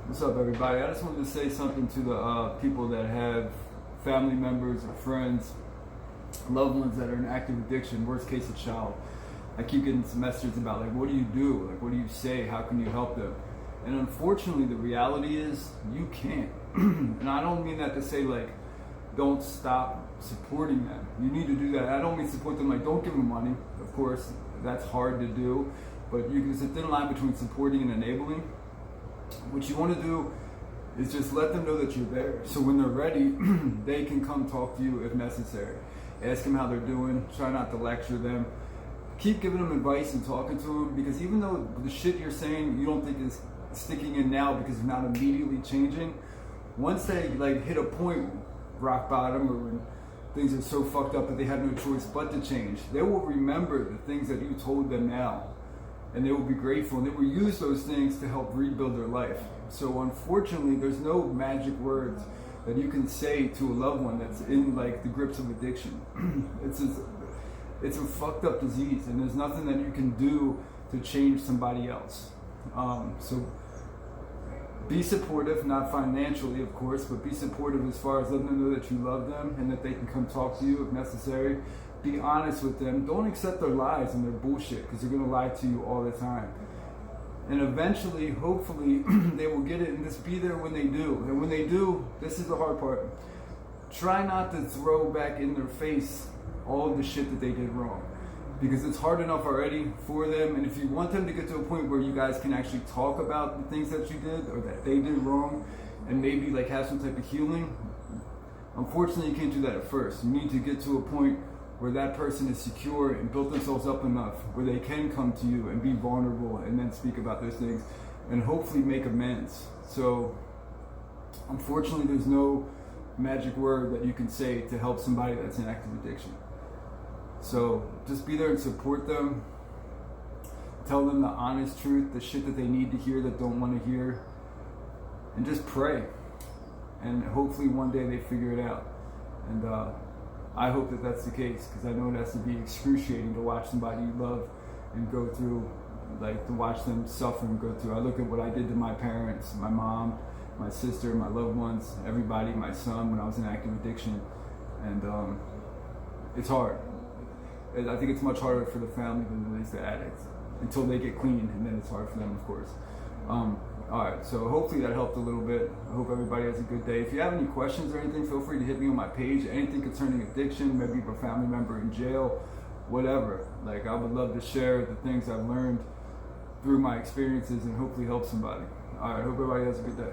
What's up, everybody? I just wanted to say something to the people that have family members or friends, loved ones that are in active addiction, worst case, a child. I keep getting some messages about, like, what do you do? Like, what do you say? How can you help them? And unfortunately, the reality is you can't. And I don't mean that to say, like, don't stop supporting them. You need to do that. I don't mean support them like, don't give them money. Of course, that's hard to do. But there's a thin line between supporting and enabling. What you want to do is just let them know that you're there. So when they're ready, they can come talk to you if necessary. Ask them how they're doing. Try not to lecture them. Keep giving them advice and talking to them, because even though the shit you're saying you don't think is sticking in now because you're not immediately changing, once they like hit a point, rock bottom, or when things are so fucked up that they have no choice but to change, they will remember the things that you told them now. And they will be grateful, and they will use those things to help rebuild their life. So unfortunately, there's no magic words that you can say to a loved one that's in like the grips of addiction. It's a fucked up disease, and there's nothing that you can do to change somebody else. So be supportive, not financially, of course, but be supportive as far as letting them know that you love them and that they can come talk to you if necessary. Be honest with them. Don't accept their lies and their bullshit, because they're going to lie to you all the time. And eventually, hopefully, they will get it, and just be there when they do. And when they do, this is the hard part. Try not to throw back in their face all of the shit that they did wrong, because it's hard enough already for them. And if you want them to get to a point where you guys can actually talk about the things that you did or that they did wrong, and maybe like have some type of healing, unfortunately, you can't do that at first. You need to get to a point where that person is secure and built themselves up enough where they can come to you and be vulnerable and then speak about those things and hopefully make amends. So unfortunately, there's no magic word that you can say to help somebody that's in active addiction. So just be there and support them. Tell them the honest truth, the shit that they need to hear that don't want to hear, and just pray. And hopefully one day they figure it out. And I hope that that's the case, because I know it has to be excruciating to watch somebody you love and go through, like to watch them suffer and go through. I look at what I did to my parents, my mom, my sister, my loved ones, everybody, my son, when I was in active addiction. And it's hard. I think it's much harder for the family than it is the addicts, until they get clean, and then it's hard for them, of course. Alright, so hopefully that helped a little bit. I hope everybody has a good day. If you have any questions or anything, feel free to hit me on my page. Anything concerning addiction, maybe a family member in jail, whatever. Like, I would love to share the things I've learned through my experiences and hopefully help somebody. Alright, hope everybody has a good day.